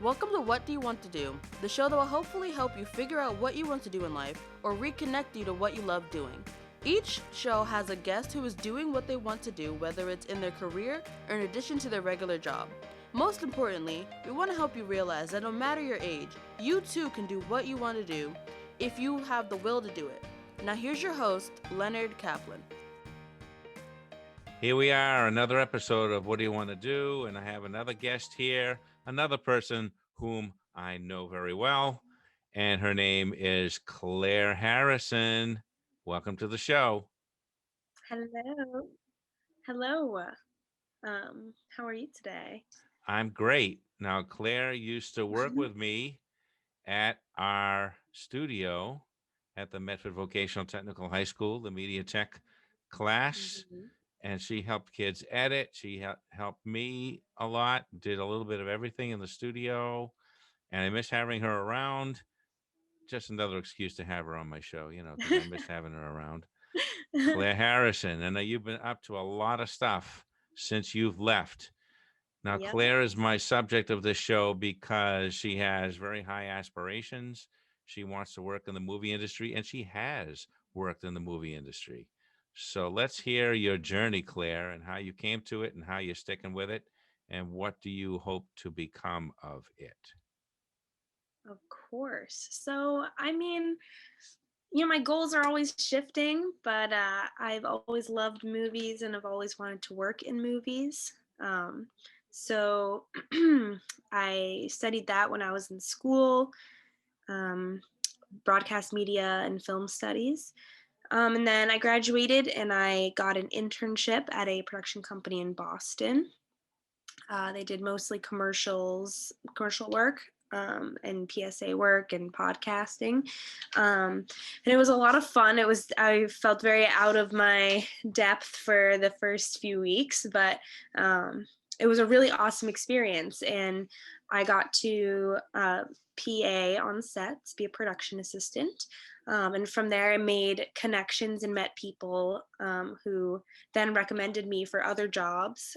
Welcome to What Do You Want to Do, the show that will hopefully help you figure out what you want to do in life or reconnect you to what you love doing. Each show has a guest who is doing what they want to do, whether it's in their career or in addition to their regular job. Most importantly, we want to help you realize that no matter your age, you too can do what you want to do if you have the will to do it. Now, here's your host, Leonard Kaplan. Here we are, another episode of What Do You Want to Do? And I have another guest here, another person whom I know very well. And her name is Claire Harrison. Welcome to the show. Hello. Hello. How are you today? I'm great. Now, Claire used to work with me at our studio at the Medford Vocational Technical High School, the Media Tech class. And she helped kids edit. She helped me a lot, did a little bit of everything in the studio, and I miss having her around. Just another excuse to have her on my show, because I miss having her around. Claire Harrison, I know you've been up to a lot of stuff since you've left. Now, Yep. Claire is my subject of this show because she has very high aspirations. She wants to work in the movie industry, and she has worked in the movie industry. So let's hear your journey, Claire, and how you came to it and how you're sticking with it. And what do you hope to become of it? Of course. My goals are always shifting, but I've always loved movies and I've always wanted to work in movies. So I studied that when I was in school, um, broadcast media and film studies. And then I graduated and I got an internship at a production company in Boston. They did mostly commercial work, and PSA work and podcasting. And it was a lot of fun. I felt very out of my depth for the first few weeks, but it was a really awesome experience. And I got to PA on sets, be a production assistant. And from there, I made connections and met people who then recommended me for other jobs.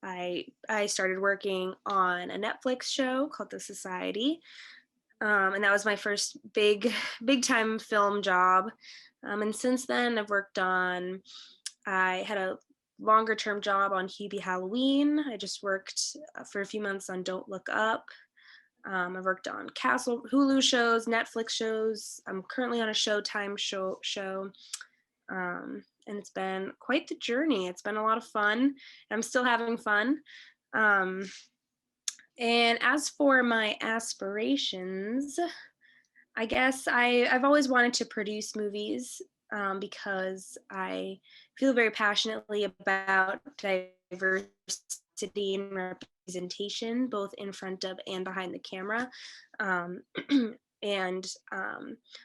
I started working on a Netflix show called The Society, and that was my first big time film job. And since then, I had a longer term job on Hubie Halloween. I just worked for a few months on Don't Look Up. I've worked on Castle, Hulu shows, Netflix shows. I'm currently on a Showtime show. And it's been quite the journey. It's been a lot of fun. I'm still having fun. Um, and as for my aspirations, I guess I've always wanted to produce movies because I feel very passionately about diversity and representation, both in front of and behind the camera. Um, and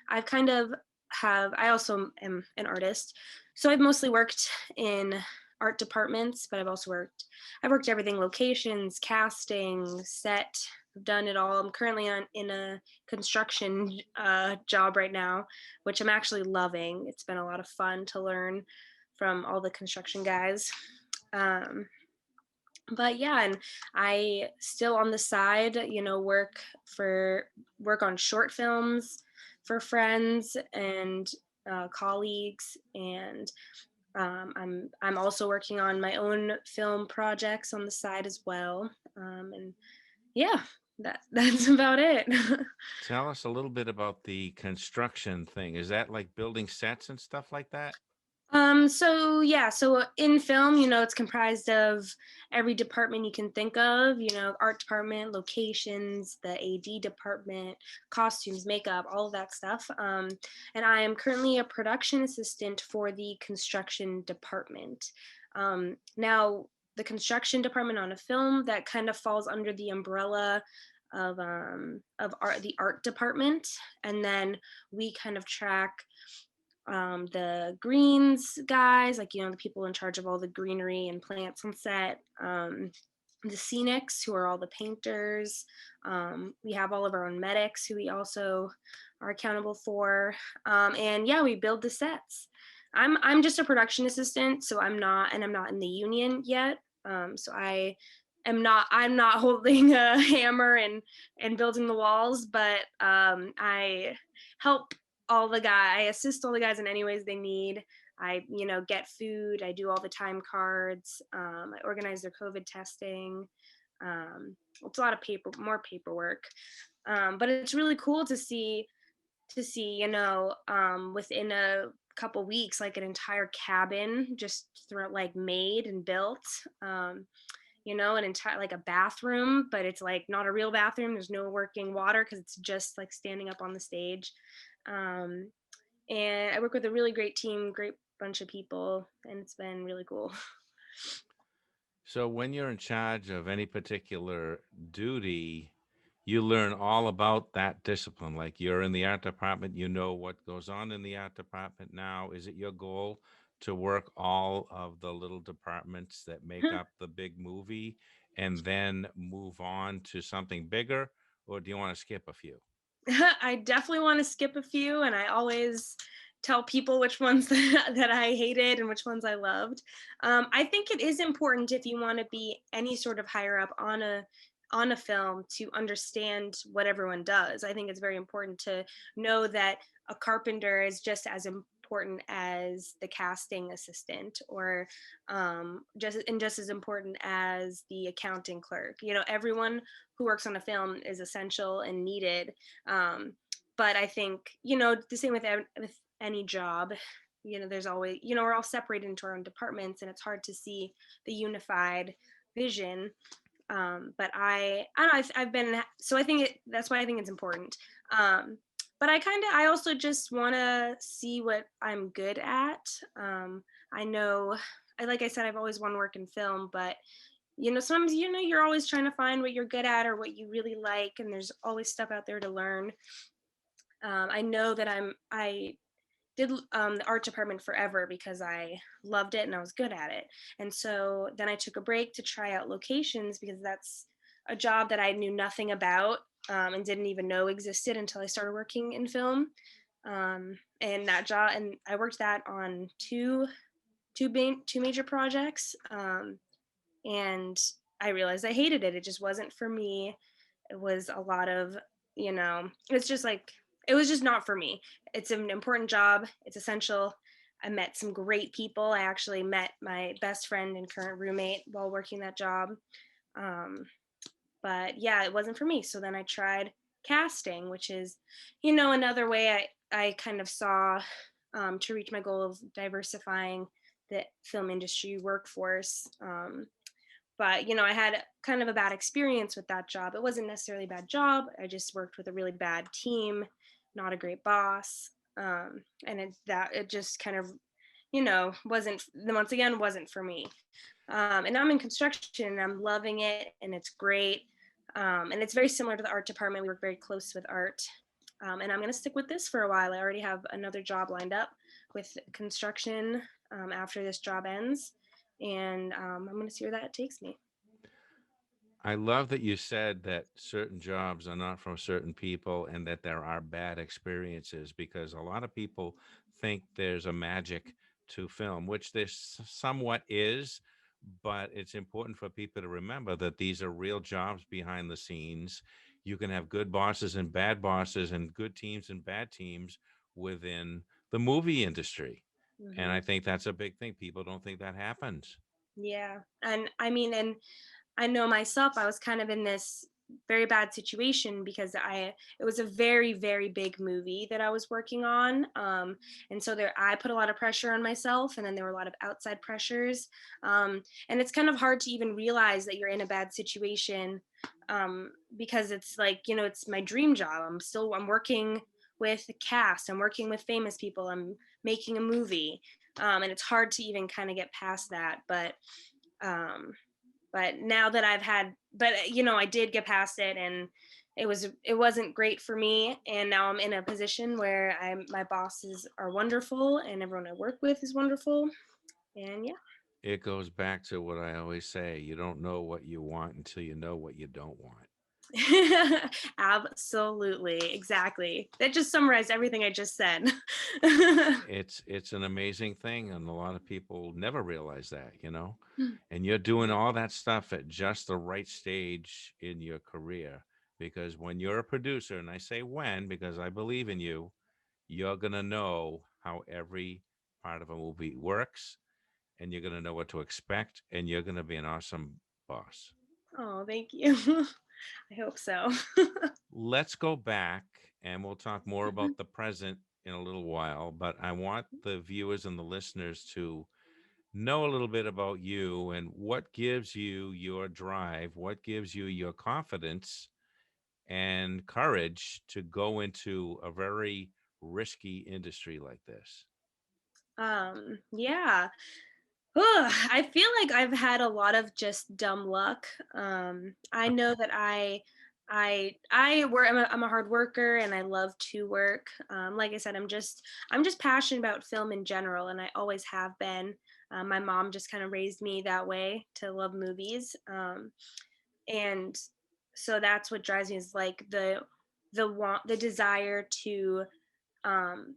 I've kind of I also am an artist, so I've mostly worked in art departments, but I've worked everything: locations, casting, set. I've done it all. I'm currently in a construction job right now, which I'm actually loving. It's been a lot of fun to learn from all the construction guys. Um, but yeah, and I still on the side, work on short films for friends and colleagues, and I'm also working on my own film projects on the side as well. And yeah, that's about it. Tell us a little bit about the construction thing. Is that like building sets and stuff like that? So in film, it's comprised of every department you can think of, art department, locations, the AD department, costumes, makeup, all of that stuff. And I am currently a production assistant for the construction department. Now, the construction department on a film, that kind of falls under the umbrella of art, the art department, and then we kind of track the greens guys, like, the people in charge of all the greenery and plants on set, the scenics, who are all the painters. We have all of our own medics who we also are accountable for. And yeah, we build the sets. I'm just a production assistant, so I'm not in the union yet. So I I'm not holding a hammer and building the walls, but I help I assist all the guys in any ways they need. I, get food. I do all the time cards. I organize their COVID testing. It's a lot of more paperwork. But it's really cool to see, within a couple weeks, like an entire cabin just like made and built. An entire like a bathroom, but it's like not a real bathroom. There's no working water because it's just like standing up on the stage. Um, and I work with a really great team, great bunch of people, and it's been really cool. So when you're in charge of any particular duty, you learn all about that discipline. Like you're in the art department, you know what goes on in the art department now. Is it your goal to work all of the little departments that make up the big movie and then move on to something bigger? Or do you want to skip a few? I definitely want to skip a few, and I always tell people which ones that I hated and which ones I loved. I think it is important if you want to be any sort of higher up on a film to understand what everyone does. I think it's very important to know that a carpenter is just as important as the casting assistant, or just as important as the accounting clerk. Everyone who works on a film is essential and needed. But I think, the same with any job. There's always, we're all separated into our own departments, and it's hard to see the unified vision. But I don't know, I've been, so I think that's why I think it's important. But I also just want to see what I'm good at. I know, like I said, I've always wanted to work in film, but sometimes, you're always trying to find what you're good at or what you really like, and there's always stuff out there to learn. I know that I did the art department forever because I loved it and I was good at it. And so then I took a break to try out locations because that's a job that I knew nothing about, and didn't even know existed until I started working in film. And that job, and I worked that on two major projects. And I realized I hated it. It just wasn't for me. It was a lot of, it's just like, it was just not for me. It's an important job, it's essential. I met some great people. I actually met my best friend and current roommate while working that job. Um, but yeah, it wasn't for me. So then I tried casting, which is, another way I kind of saw, to reach my goal of diversifying the film industry workforce. But I had kind of a bad experience with that job. It wasn't necessarily a bad job. I just worked with a really bad team, not a great boss. And it just kind of, wasn't, once again, wasn't for me. And I'm in construction and I'm loving it and it's great. And it's very similar to the art department. We work very close with art. And I'm going to stick with this for a while. I already have another job lined up with construction, after this job ends. And I'm going to see where that takes me. I love that you said that certain jobs are not from certain people and that there are bad experiences because a lot of people think there's a magic to film, which there somewhat is, but it's important for people to remember that these are real jobs behind the scenes. You can have good bosses and good teams and bad teams within the movie industry. And Hmm. I think that's a big thing. People don't think that happens. Yeah. And I mean, and I know myself, I was kind of in this very bad situation because it was a very, very big movie that I was working on. And so I put a lot of pressure on myself, and then there were a lot of outside pressures. And it's kind of hard to even realize that you're in a bad situation, because it's like, it's my dream job. I'm working with the cast, I'm working with famous people, I'm making a movie. And it's hard to even kind of get past that. Um, but now that I did get past it, and it wasn't great for me, and now I'm in a position where my bosses are wonderful and everyone I work with is wonderful. And yeah. It goes back to what I always say, you don't know what you want until you know what you don't want. Absolutely, exactly. That just summarized everything I just said. It's an amazing thing, and a lot of people never realize that, you know. And you're doing all that stuff at just the right stage in your career, because when you're a producer, and I say when because I believe in you, you're gonna know how every part of a movie works, and you're gonna know what to expect, and you're gonna be an awesome boss. Oh, thank you. I hope so. Let's go back and we'll talk more about the present in a little while, but I want the viewers and the listeners to know a little bit about you and what gives you your drive, what gives you your confidence and courage to go into a very risky industry like this. Yeah. Ugh, I feel like I've had a lot of just dumb luck. I know that I work. I'm a hard worker, and I love to work. Like I said, I'm just passionate about film in general, and I always have been. My mom just kind of raised me that way to love movies, and so that's what drives me is like the desire to um,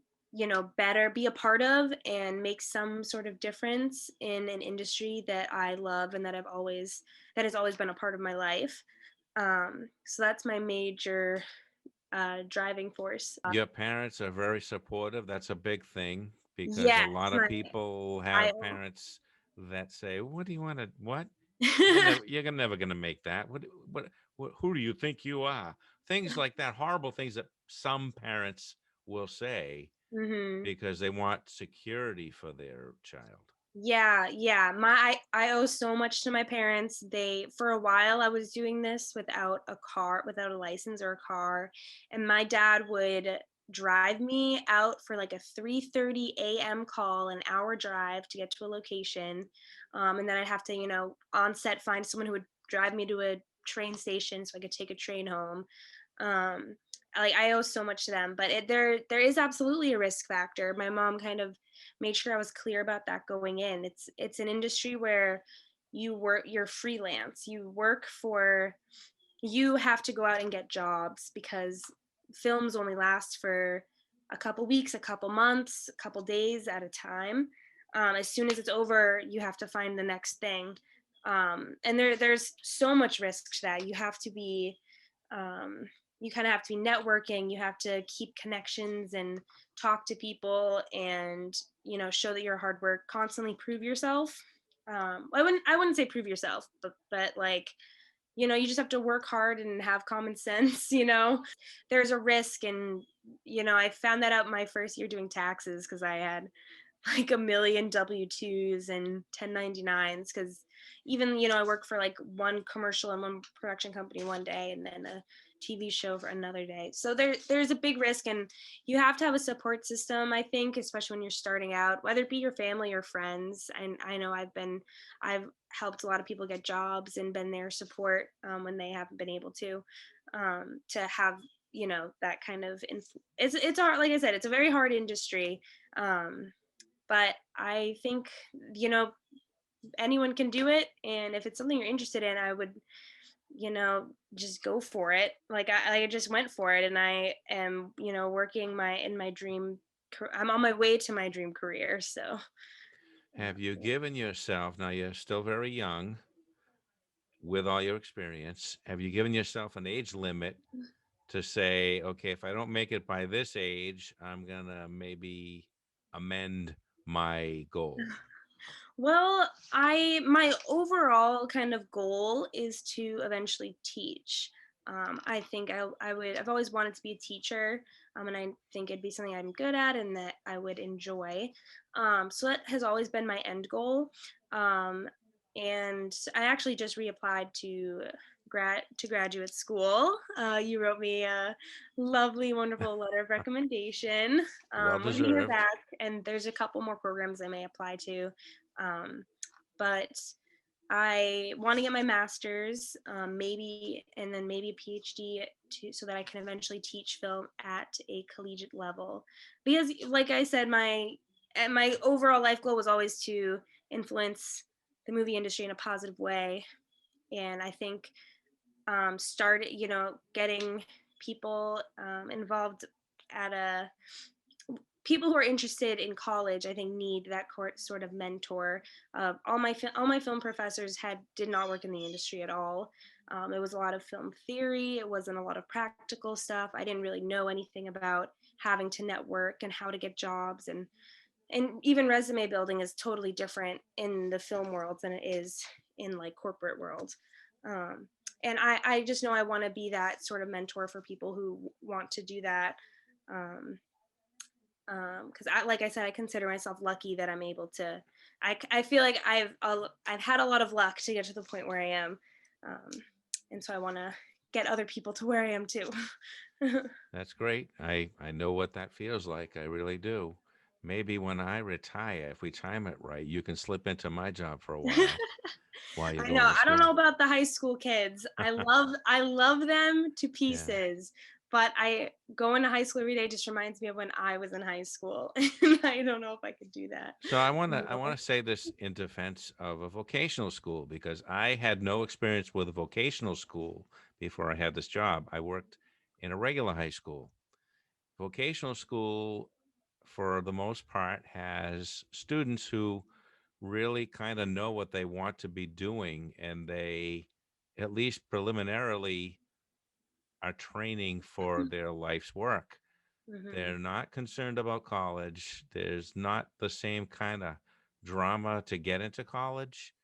better be a part of and make some sort of difference in an industry that I love and that has always been a part of my life. So that's my major driving force. Your parents are very supportive. That's a big thing because a Yes, lot of my people I. have parents that say, "What do you want to what? Never gonna make that. What? Who do you think you are?" Things like that, horrible things that some parents will say hmm because they want security for their child. Yeah, yeah. I owe so much to my parents. They for a while I was doing this without a car, without a license or a car, and my dad would drive me out for like a 3:30 a.m. call, an hour drive to get to a location. And then I'd have to, on set find someone who would drive me to a train station so I could take a train home. Um like I owe so much to them, but there is absolutely a risk factor. My mom kind of made sure I was clear about that going in. It's an industry where you're freelance. You have to go out and get jobs because films only last for a couple weeks, a couple months, a couple days at a time. As soon as it's over, you have to find the next thing. And there's so much risk to that. Um, you kind of have to be networking. You have to keep connections and talk to people, and show that you're hard work. Constantly prove yourself. I wouldn't say prove yourself, but like you just have to work hard and have common sense. There's a risk, and I found that out my first year doing taxes because I had like a million W-2s and 1099s because even I work for like one commercial and one production company one day and then a TV show for another day. So there's a big risk, and you have to have a support system, I think, especially when you're starting out, whether it be your family or friends. And I know I've helped a lot of people get jobs and been their support when they haven't been able to have that kind of it's hard. Like I said, it's a very hard industry. um, but I think anyone can do it, and if it's something you're interested in, I would just go for it. Like I just went for it, and I am working my dream. I'm on my way to my dream career. So Have you given yourself, now you're still very young with all your experience, have you given yourself an age limit to say, okay, if I don't make it by this age, I'm gonna maybe amend my goal? well, my overall kind of goal is to eventually teach. I think I've always wanted to be a teacher, and I think it'd be something I'm good at and that I would enjoy. So that has always been my end goal. Um, and I actually just reapplied to graduate school. You wrote me a lovely, wonderful letter of recommendation. Well Waiting to hear deserved. back, and there's a couple more programs I may apply to. Um, but I want to get my master's, maybe, and then maybe a PhD so that I can eventually teach film at a collegiate level. Because, like I said, my overall life goal was always to influence the movie industry in a positive way, and I think started, getting people involved at a people who are interested in college, I think, need that sort of mentor. All my film professors did not work in the industry at all. It was a lot of film theory. It wasn't a lot of practical stuff. I didn't really know anything about having to network and how to get jobs, and even resume building is totally different in the film world than it is in like corporate world. Um, and I just know I want to be that sort of mentor for people who want to do that. Um, because like I said, I consider myself lucky that I'm able to. I feel like I've had a lot of luck to get to the point where I am, um, and so I want to get other people to where I am too. That's great. I know what that feels like. I really do. Maybe when I retire, if we time it right, you can slip into my job for a while you're I know. going to I don't know school. about the high school kids. I love them to Yeah. pieces, but I going to high school every day just reminds me of when I was in high school, and I don't know if I could do that So I anymore. want to say this in defense of a vocational school because I had no experience with a vocational school before I had this job. I worked in a regular high school. Vocational school, for the most part, has students who really kind of know what they want to be doing, and they, at least preliminarily, are training for their life's work. Hmm. They're not concerned about college. There's not the same kind of drama to get into college.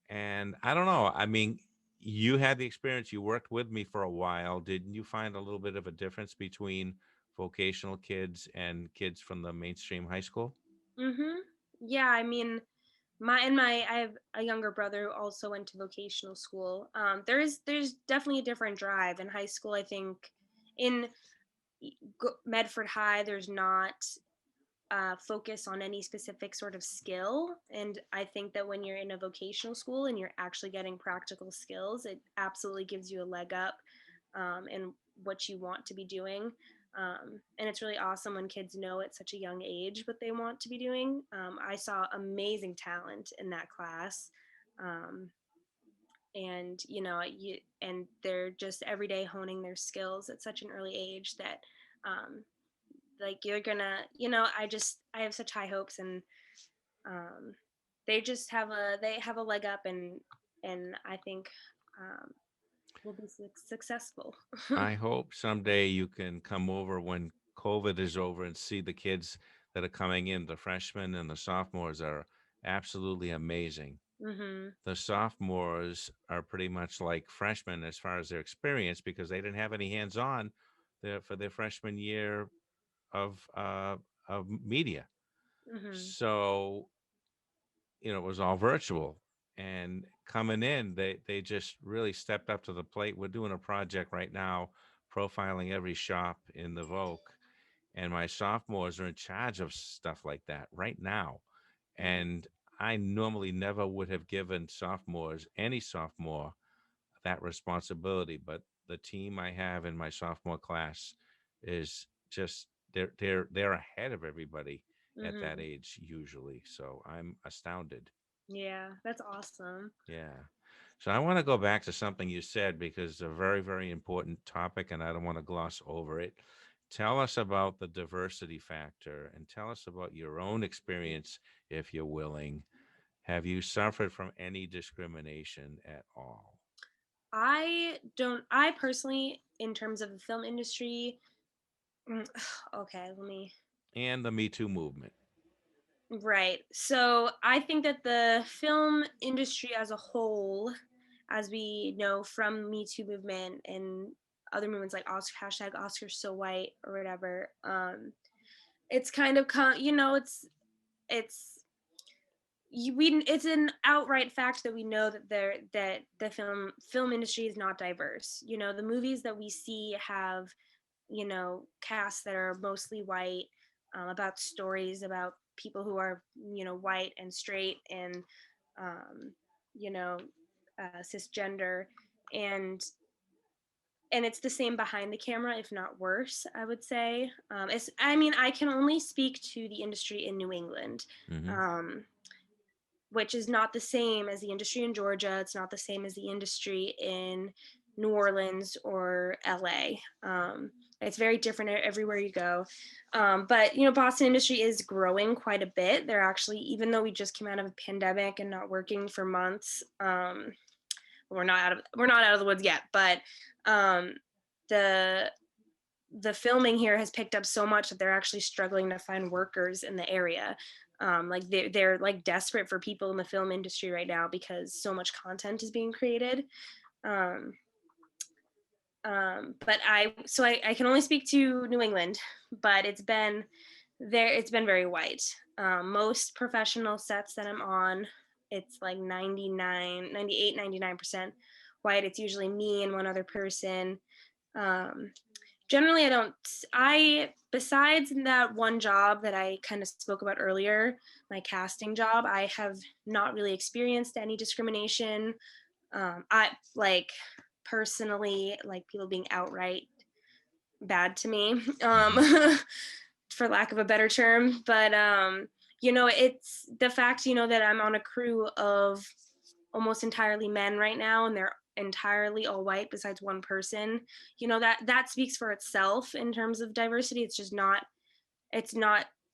And I don't know. I mean, you had the experience, you worked with me for a while. Didn't you find a little bit of a difference between vocational kids and kids from the mainstream high school? Hmm. Yeah, I mean, I have a younger brother who also went to vocational school. There's definitely a different drive in high school. I think in Medford High, there's not focus on any specific sort of skill. And I think that when you're in a vocational school and you're actually getting practical skills, it absolutely gives you a leg up in what you want to be doing. And it's really awesome when kids know at such a young age what they want to be doing. I saw amazing talent in that class. Um, and and they're just every day honing their skills at such an early age that um, like you're gonna I have such high hopes, and um they have a leg up, and I think um we'll be successful. I hope someday you can come over when COVID is over and see the kids that are coming in. The freshmen and the sophomores are absolutely amazing. Mhm. The sophomores are pretty much like freshmen as far as their experience because they didn't have any hands-on there for their freshman year of media. Mhm. So it was all virtual. And coming in, they just really stepped up to the plate. We're doing a project right now, profiling every shop in the Vogue, and my sophomores are in charge of stuff like that right now. Mhm. And I normally never would have given any sophomore, that responsibility, but the team I have in my sophomore class is just they're ahead of everybody at that Mhm. age usually. So I'm astounded. Yeah, that's awesome. Yeah. So I want to go back to something you said because it's a very, very important topic and I don't want to gloss over it. Tell us about the diversity factor and tell us about your own experience, if you're willing. Have you suffered from any discrimination at all? I personally, in terms of the film industry, mm, okay, let me And the Me Too movement. right. So I think that the film industry as a whole, as we know from Me Too movement and other movements like Oscar, hashtag Oscars So White or whatever, it's kind of it's it's an outright fact that we know that the film industry is not diverse. The movies that we see have casts that are mostly white, about stories about people who are white and straight and um, you know cisgender, and it's the same behind the camera, if not worse, I would say. I mean, I can only speak to the industry in New England, Hmm. um, which is not the same as the industry in Georgia. It's not the same as the industry in New Orleans or LA. It's very different everywhere you go. But Boston industry is growing quite a bit. They're actually, even though we just came out of a pandemic and not working for months, we're not out of the woods yet. But the the filming here has picked up so much that they're actually struggling to find workers in the area. Like they're like desperate for people in the film industry right now because so much content is being created. Um, but I can only speak to New England, but it's been very white. Most professional sets that I'm on, it's like 99% white. It's usually me and one other person. Um, Generally, besides that one job that I kind of spoke about earlier, my casting job, I have not really experienced any discrimination. I like personally like people being outright bad to me, Mhm. for lack of a better term. But it's the fact, that I'm on a crew of almost entirely men right now, and they're entirely all white besides one person. That speaks for itself in terms of diversity. It's not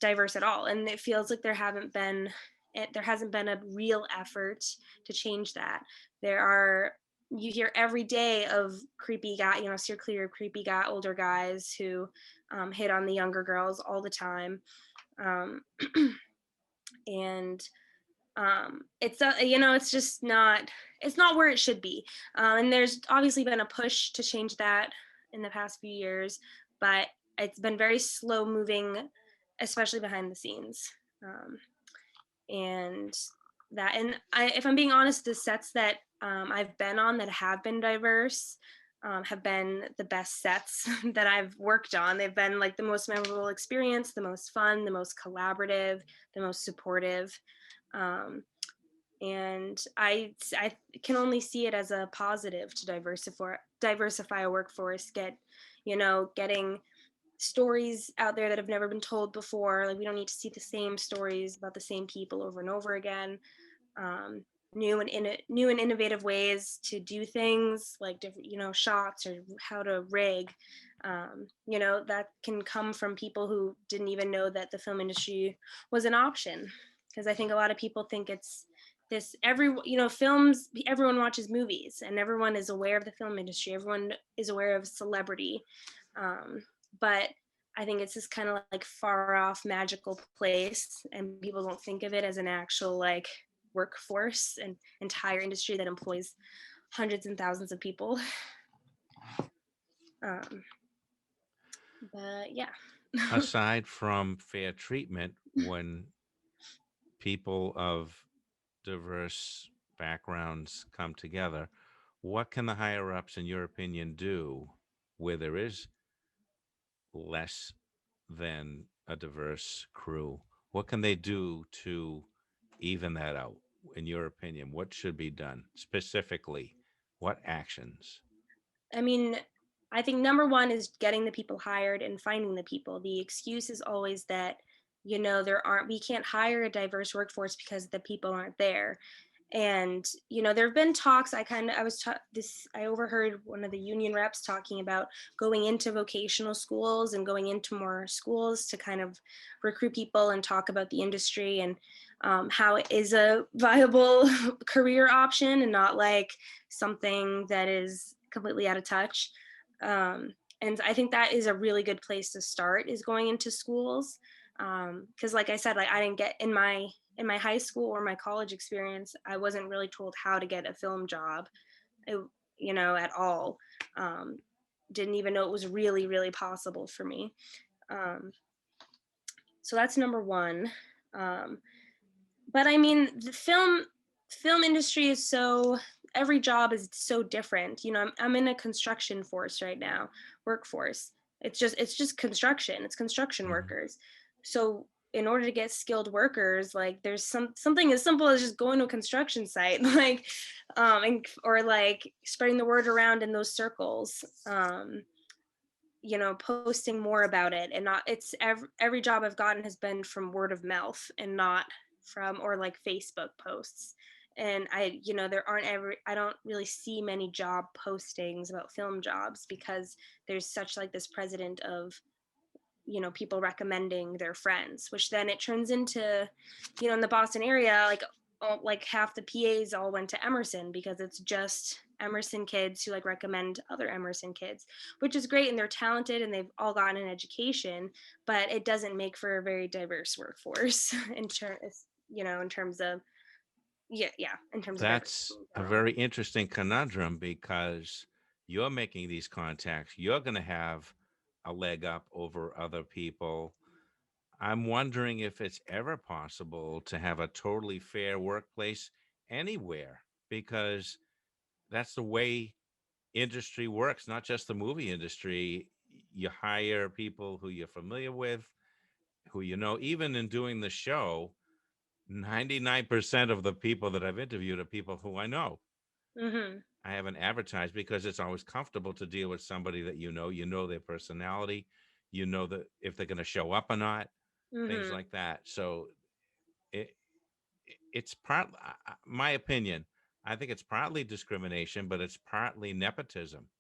diverse at all, and it feels like there hasn't been a real effort to change that. You hear every day of creepy guy, steer clear of creepy guy, older guys who hit on the younger girls all the time. um, and it's just not where it should be. And there's obviously been a push to change that in the past few years, but it's been very slow moving, especially behind the scenes. And if I'm being honest, the sets that I've been on that have been diverse have been the best sets that I've worked on. They've been like the most memorable experience, the most fun, the most collaborative, the most supportive. Um, and I can only see it as a positive to diversify a workforce, getting stories out there that have never been told before. Like, we don't need to see the same stories about the same people over and over again. um, new and innovative ways to do things, like different shots or how to rig. That can come from people who didn't even know that the film industry was an option, because I think a lot of people think it's this every films, everyone watches movies and everyone is aware of the film industry, everyone is aware of celebrity. But I think it's this kind of like far off magical place, and people don't think of it as an actual like workforce and entire industry that employs hundreds and thousands of people. Um, but yeah. Aside from fair treatment, when people of diverse backgrounds come together, what can the higher ups, in your opinion, do where there is less than a diverse crew? What can they do to even that out? In your opinion, what should be done specifically? What actions? I mean, I think number one is getting the people hired and finding the people. The excuse is always that, we can't hire a diverse workforce because the people aren't there. And there have been talks. I overheard one of the union reps talking about going into vocational schools and going into more schools to kind of recruit people and talk about the industry, and how it is a viable career option and not like something that is completely out of touch. And I think that is a really good place to start, is going into schools. Because like I said, like I didn't get in my high school or my college experience, I wasn't really told how to get a film job, it, at all. Um, didn't even know it was really, really possible for me. Um, so that's number one. Um, but I mean, the film industry is so, every job is so different. I'm in a construction force right now, workforce. It's just construction. It's construction Mhm. workers. So in order to get skilled workers, like there's something as simple as just going to a construction site, like, or like spreading the word around in those circles. Posting more about it, and not, it's every job I've gotten has been from word of mouth and not from, or like Facebook posts. and there aren't ever I don't really see many job postings about film jobs because there's such like this precedent of people recommending their friends, which then it turns into, in the Boston area, like half the PAs all went to Emerson because it's just Emerson kids who like recommend other Emerson kids, which is great and they're talented and they've all gotten an education, but it doesn't make for a very diverse workforce in terms of in terms of That's diversity in a general. very interesting conundrum because you're making these contacts. You're going to have a leg up over other people. I'm wondering if it's ever possible to have a totally fair workplace anywhere, because that's the way industry works, not just the movie industry. You hire people who you're familiar with, who you know. Even in doing the show, 99% of the people that I've interviewed are people who I know. Hmm. I haven't advertised because it's always comfortable to deal with somebody that you know their personality, you know that if they're going to show up or not, things Hmm. like that. So it, it's my opinion. I think it's partly discrimination, but it's partly nepotism.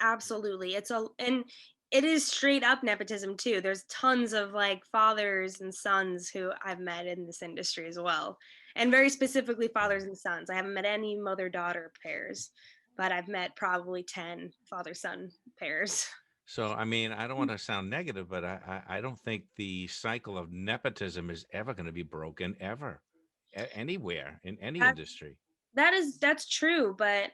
Absolutely. And it is straight up nepotism too. There's tons of like fathers and sons who I've met in this industry as well. And very specifically fathers Right. and sons. I haven't met any mother-daughter pairs, but I've met probably 10 father-son pairs. So, I mean, I don't want to sound negative, but I don't think the cycle of nepotism is ever going to be broken ever, anywhere in any That industry. that's true, but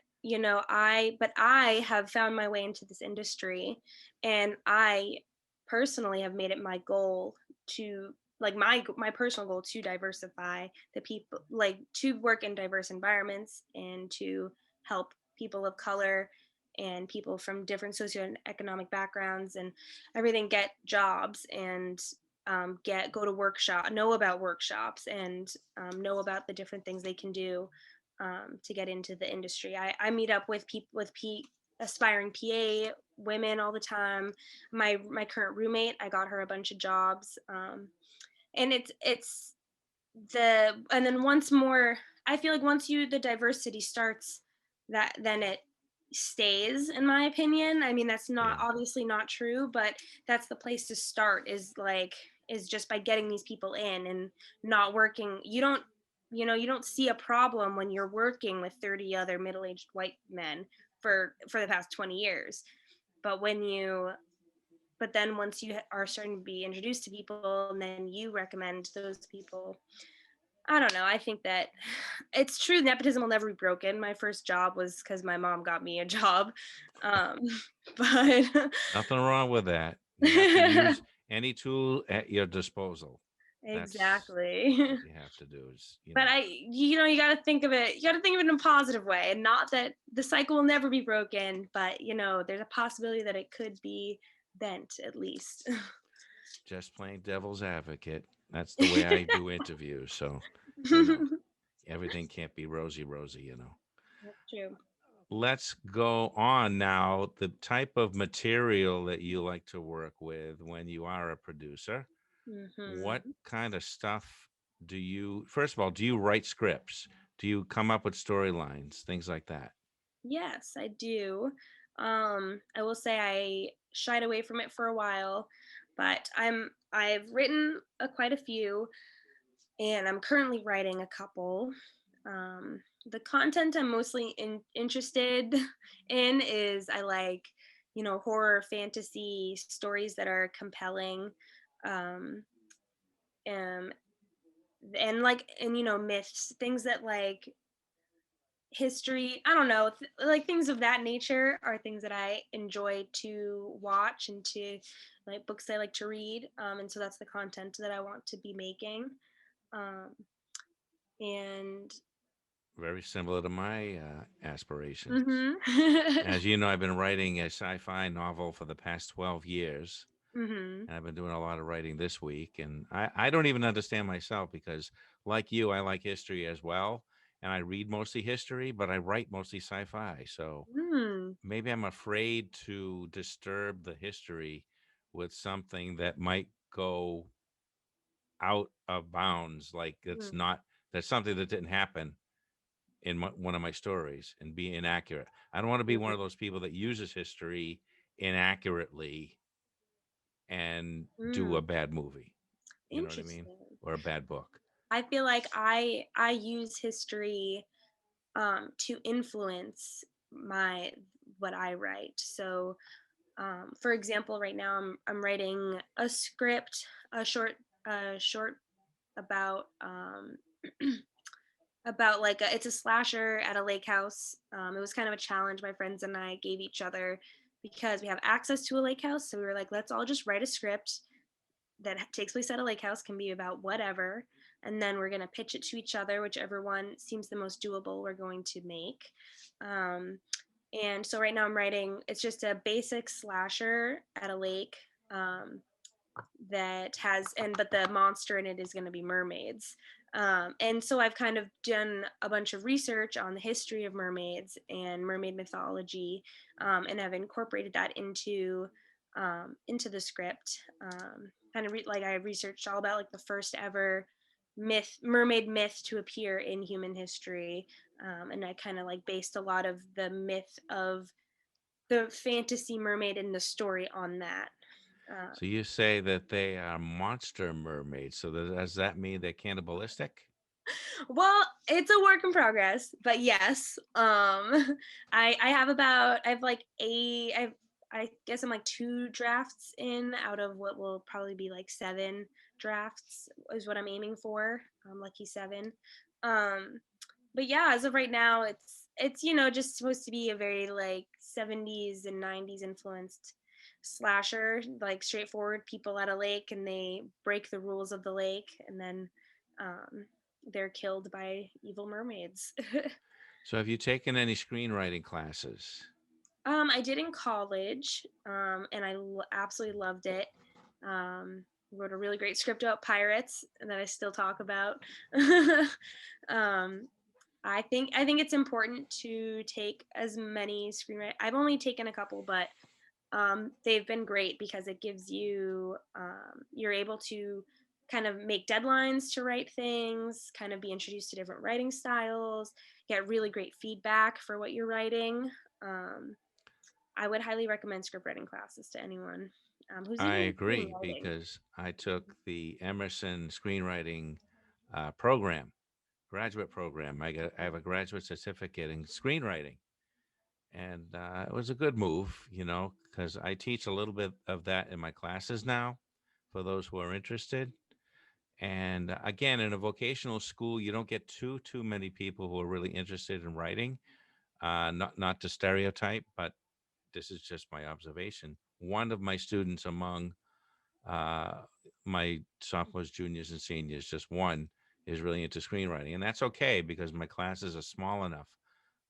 I have found my way into this industry, and I personally have made it my goal to like my personal goal to diversify the people, like to work in diverse environments and to help people of color and people from different socioeconomic backgrounds and everything get jobs and get go to know about workshops and know about the different things they can do to get into the industry. I meet up with people aspiring PA women all the time. My current roommate, I got her a bunch of jobs, and it's and then once more, I feel like once the diversity starts, that then it stays, in my opinion. I mean, that's not Yeah. obviously not true, but that's the place to start, is just by getting these people in and not working. You don't see a problem when you're working with 30 other middle-aged white men for the past 20 years. But then once you are starting to be introduced to people and then you recommend those people, I don't know. I think that it's true. Nepotism will never be broken. My first job was because my mom got me a job, um, but Nothing wrong with that. You have to use any tool at your disposal. That's exactly. what you have to do is, But you got to think of it. You got to think of it in a positive way, and not that the cycle will never be broken. But there's a possibility that it could be bent at least. just playing devil's advocate. That's the way I do interviews. So, you know, everything can't be rosy. That's true. Let's go on now. The type of material that you like to work with when you are a producer, what Hmm. kind of stuff do you, first of all, do you write scripts? Do you come up with storylines, things like that? Yes, I do. I will say I shied away from it for a while, but I've written quite a few, and I'm currently writing a couple. The content I'm mostly interested in is I like, horror, fantasy stories that are compelling, um, um, and myths, things that like history, I don't know, like things of that nature are things that I enjoy to watch and to like books I like to read, and so that's the content that I want to be making, um, and Very similar to my aspirations. mhm. As you know, I've been writing a sci fi novel for the past 12 years. Mhm. And I've been doing a lot of writing this week. And I don't even understand myself because, like you, I like history as well. And I read mostly history, but I write mostly sci fi. So Mm. maybe I'm afraid to disturb the history with something that might go out of bounds. Like it's Mm. not, that's something that didn't happen. in one of my stories and be inaccurate. I don't want to be one Mhm. of those people that uses history inaccurately and do a Mm, bad movie. You know what I mean? interesting. Or a bad book. I feel like I use history to influence my what I write. So, for example, right now I'm writing a script, a short about about like it's a slasher at a lake house. It was kind of a challenge my friends and I gave each other because we have access to a lake house. So we were like, let's all just write a script that takes place at a lake house, can be about whatever, and then we're going to pitch it to each other. Whichever one seems the most doable, we're going to make. Um, and so right now I'm writing. It's just a basic slasher at a lake. That has and but the monster in it is going to be mermaids. And so I've kind of done a bunch of research on the history of mermaids and mermaid mythology, and have incorporated that into the script. Kind of like I researched all about like the first ever mermaid myth to appear in human history, and I kind of like based a lot of the myth of the fantasy mermaid in the story on that. uh, So you say that they are monster mermaids. So does that mean they're cannibalistic? Well, it's a work in progress, but yes. I have about I've like I guess I'm like two drafts in out of what will probably be like seven drafts is what I'm aiming for. Lucky seven. Um, but yeah, as of right now, it's just supposed to be a very like 70s and 90s influenced slasher, like straightforward people at a lake and they break the rules of the lake and then um they're killed by evil mermaids. So have you taken any screenwriting classes? I did in college, and absolutely loved it. Wrote a really great script about pirates that I still talk about. um, I think it's important to take as many screenwriting. I've only taken a couple, but they've been great because it gives you you're able to kind of make deadlines to write things, kind of be introduced to different writing styles, get really great feedback for what you're writing. um, I would highly recommend script writing classes to anyone who's I even interested in agree writing. because I took the Emerson screenwriting program, graduate program. I have a graduate certificate in screenwriting, and it was a good move, because I teach a little bit of that in my classes now for those who are interested. And again, in a vocational school, you don't get too many people who are really interested in writing. Not to stereotype, but this is just my observation. One of my students among uh, my sophomores, juniors, and seniors, just one, is really into screenwriting, and that's okay because my classes are small enough.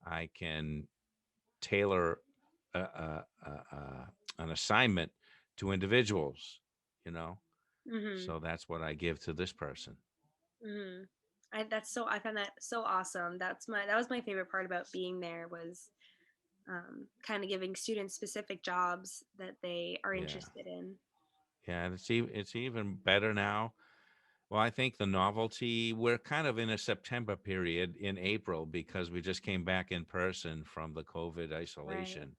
I can tailor an assignment to individuals, you know. Hmm. So that's what I give to this person. Hmm. I found that so awesome. That was my favorite part about being there was kind of giving students specific jobs that they are Yeah, interested in. yeah, and it's even better now. Well, I think the novelty, we're kind of in a September period in April because we just came back in person from the COVID Right. isolation.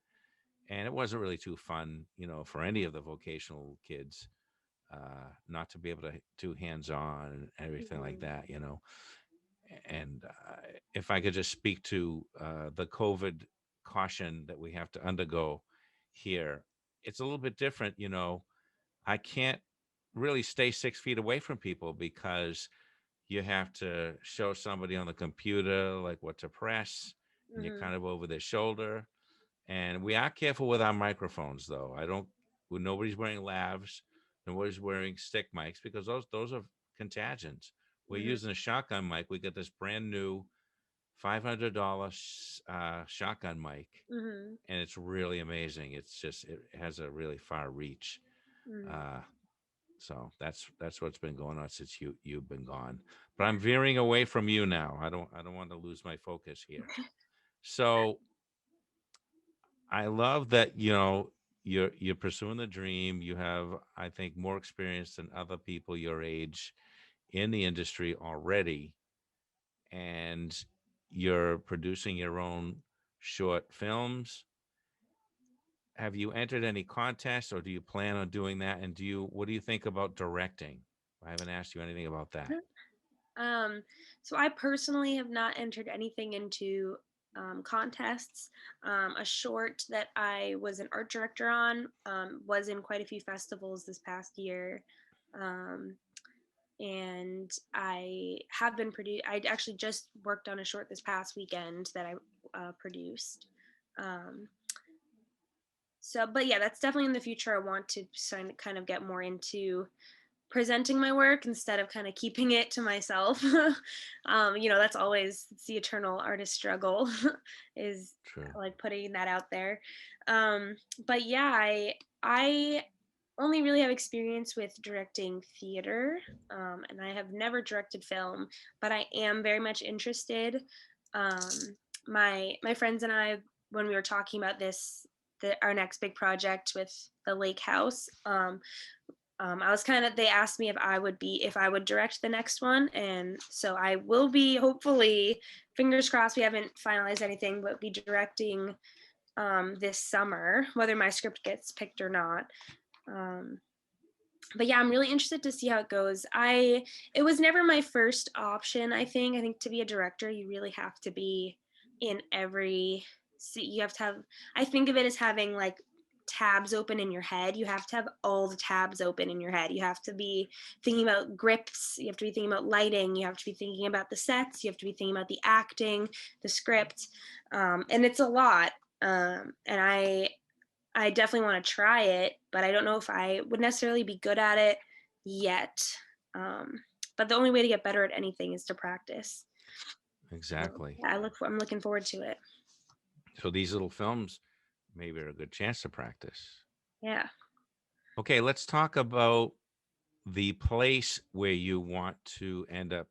And it wasn't really too fun, for any of the vocational kids, not to be able to do hands on and everything like Hmm. that. And if I could just speak to the COVID caution that we have to undergo here, it's a little bit different. I can't really stay 6 feet away from people because you have to show somebody on the computer like what to press, and you're Hmm. kind of over their shoulder. And we are careful with our microphones, though. Nobody's wearing lavs, nobody's wearing stick mics because those are contagions. We're Hmm. using a shotgun mic. We got this brand new $500 shotgun mic, Hmm. and it's really amazing. It has a really far reach. Hmm. Uh, so that's what's been going on since you've been gone. But I'm veering away from you now. I don't want to lose my focus here. So I love that you're pursuing the dream. You have, I think, more experience than other people your age in the industry already, and you're producing your own short films. Have you entered any contests, or do you plan on doing that? And what do you think about directing? I haven't asked you anything about that. Um, so I personally have not entered anything into contests. A short that I was an art director on was in quite a few festivals this past year. Um, and I have been produced. I actually just worked on a short this past weekend that I produced. Um, so, but yeah, that's definitely in the future. I want to kind of get more into presenting my work instead of kind of keeping it to myself. That's always it's the eternal artist struggle is True. like putting that out there. But yeah, I only really have experience with directing theater, and I have never directed film, but I am very much interested. Um, my friends and I, when we were talking about our next big project with the lake house, I was they asked me if I would direct the next one. And so I will be, hopefully, fingers crossed, we haven't finalized anything, but be directing this summer, whether my script gets picked or not. Um, but yeah, I'm really interested to see how it goes. It was never my first option. I think to be a director, you really have to be in every, you have to have, I think of it as having like tabs open in your head. You have to have all the tabs open in your head. You have to be thinking about grips. You have to be thinking about lighting. You have to be thinking about the sets. You have to be thinking about the acting, the script. And it's a lot. And I definitely want to try it, but I don't know if I would necessarily be good at it yet. Um, but the only way to get better at anything is to practice. Exactly. Yeah, I'm looking forward to it. So these little films maybe are a good chance to practice. Yeah. Okay, let's talk about the place where you want to end up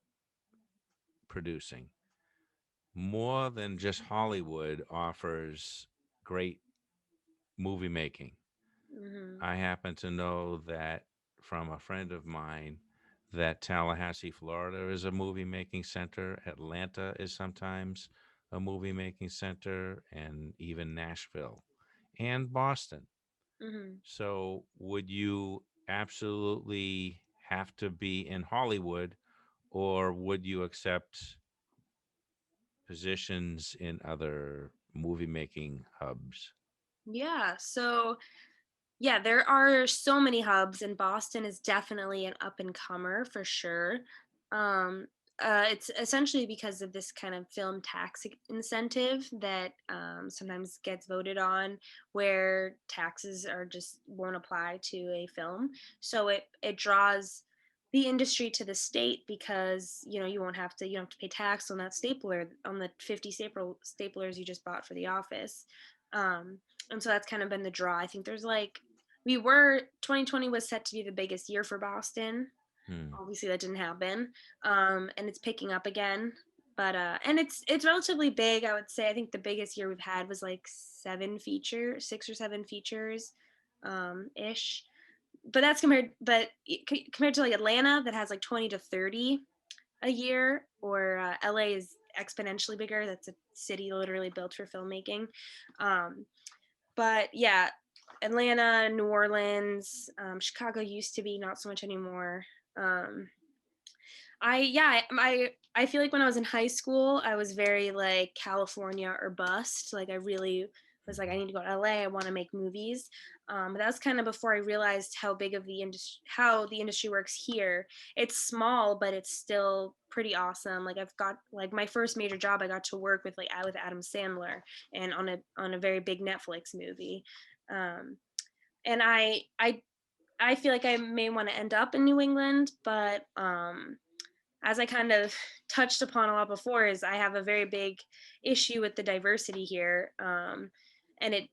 producing. More than just Hollywood offers great movie making. Hmm. I happen to know that from a friend of mine that Tallahassee, Florida is a movie making center. Atlanta is sometimes a movie making center, and even Nashville and Boston. Hmm. So, would you absolutely have to be in Hollywood, or would you accept positions in other movie making hubs? Yeah. So, yeah, there are so many hubs, and Boston is definitely an up and comer for sure. Um, it's essentially because of this kind of film tax incentive that sometimes gets voted on, where taxes are just won't apply to a film. So it draws the industry to the state because you don't have to pay tax on that stapler, on the 50 staplers you just bought for the office. Um, and so that's kind of been the draw. I think there's like we were 2020 was set to be the biggest year for Boston. Hmm. Obviously that didn't happen. And it's picking up again. But and it's relatively big, I would say. I think the biggest year we've had was like 6 or 7 features ish. But that's compared to like Atlanta that has like 20 to 30 a year, or LA is exponentially bigger. That's a city literally built for filmmaking. Um, but yeah, Atlanta, New Orleans, Chicago used to be, not so much anymore. Um, I feel like when I was in high school, I was very like California or bust. Like I really was like, I need to go to LA. I want to make movies. But that was kind of before I realized how big of the industry, how the industry works here. It's small, but it's still pretty awesome. Like I've got like my first major job, I got to work with with Adam Sandler and on a very big Netflix movie. Um, and I feel like I may want to end up in New England, but as I kind of touched upon a lot before, is I have a very big issue with the diversity here. And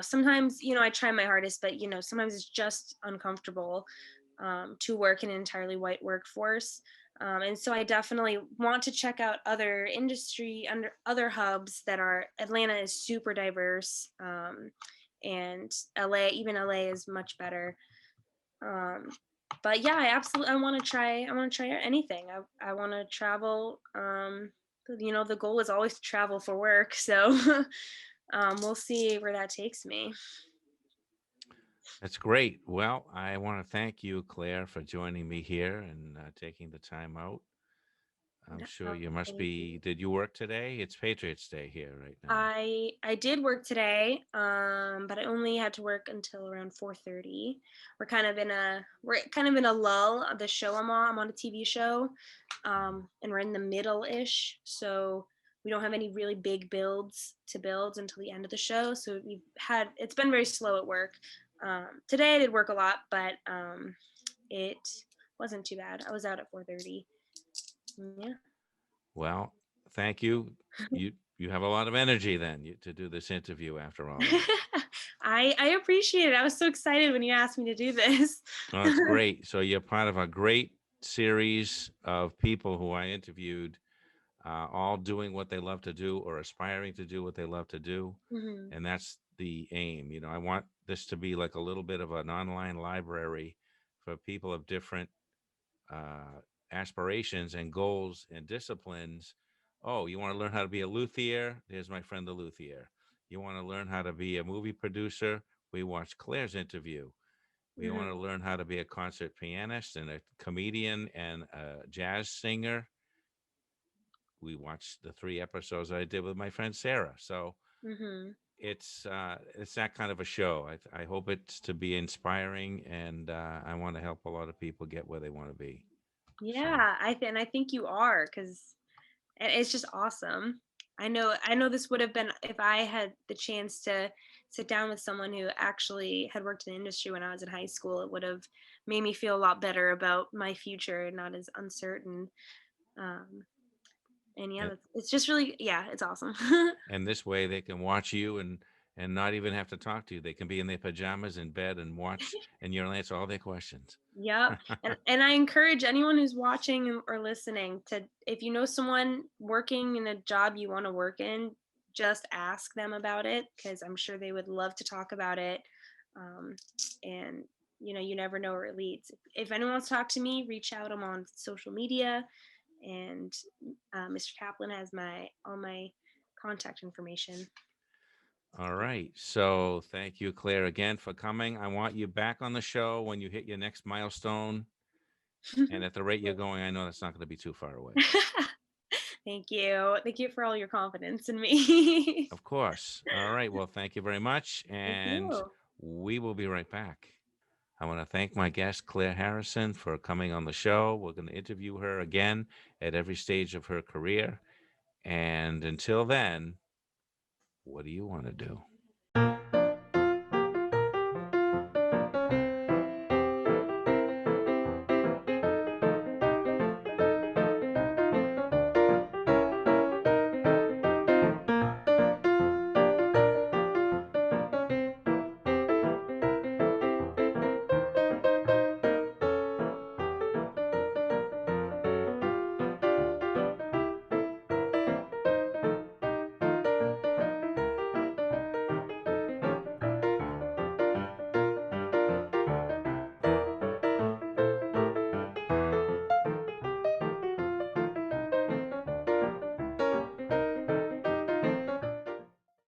sometimes, I try my hardest, but, sometimes it's just uncomfortable to work in an entirely white workforce. And so I definitely want to check out other industry, under other hubs that are, Atlanta is super diverse. And even LA is much better. Um, but yeah, I want to try anything. I want to travel. The goal is always to travel for work. So we'll see where that takes me. That's great. Well, I want to thank you, Claire, for joining me here and taking the time out. I'm sure Oh, you must thank you. be. Did you work today? It's Patriots Day here right now. I did work today, but I only had to work until around 4:30. We're kind of in a lull. The show I'm on a TV show, and we're in the middle-ish, so we don't have any really big builds to build until the end of the show. So it's been very slow at work. Today I did work a lot, but it wasn't too bad. I was out at 4:30. Yeah. Well, thank you. You have a lot of energy then to do this interview after all that. I appreciate it. I was so excited when you asked me to do this. Well, that's great. So you're part of a great series of people who I interviewed, all doing what they love to do or aspiring to do what they love to do. Mhm. And that's the aim. I want this to be like a little bit of an online library for people of different aspirations and goals and disciplines. Oh, you want to learn how to be a luthier? There's my friend the luthier. You want to learn how to be a movie producer? We watched Claire's interview. We want to Mhm. learn how to be a concert pianist and a comedian and a jazz singer. We watched the 3 episodes I did with my friend Sarah. So Mhm. it's that kind of a show. I hope it's to be inspiring, and I want to help a lot of people get where they want to be. So Yeah, I think you are, cuz it's just awesome. I know this would have been, if I had the chance to sit down with someone who actually had worked in the industry when I was in high school, it would have made me feel a lot better about my future and not as uncertain. Um and yeah, and, it's just really, yeah, it's awesome. and this way they can watch you and not even have to talk to you. They can be in their pajamas in bed and watch, and you'll answer all their questions. Yep. And I encourage anyone who's watching or listening to, if you know someone working in a job you want to work in, just ask them about it, because I'm sure they would love to talk about it. Um, and you never know where it leads. If anyone wants to talk to me, reach out. I'm on social media, and Mr. Kaplan has all my contact information. All right. So thank you, Claire, again for coming. I want you back on the show when you hit your next milestone. And at the rate you're going, I know that's not going to be too far away. Thank you. Thank you for all your confidence in me. Of course. All right. Well, thank you very much. Thank And you. we will be right back. I want to thank my guest, Claire Harrison, for coming on the show. We're going to interview her again at every stage of her career. And until then, what do you want to do?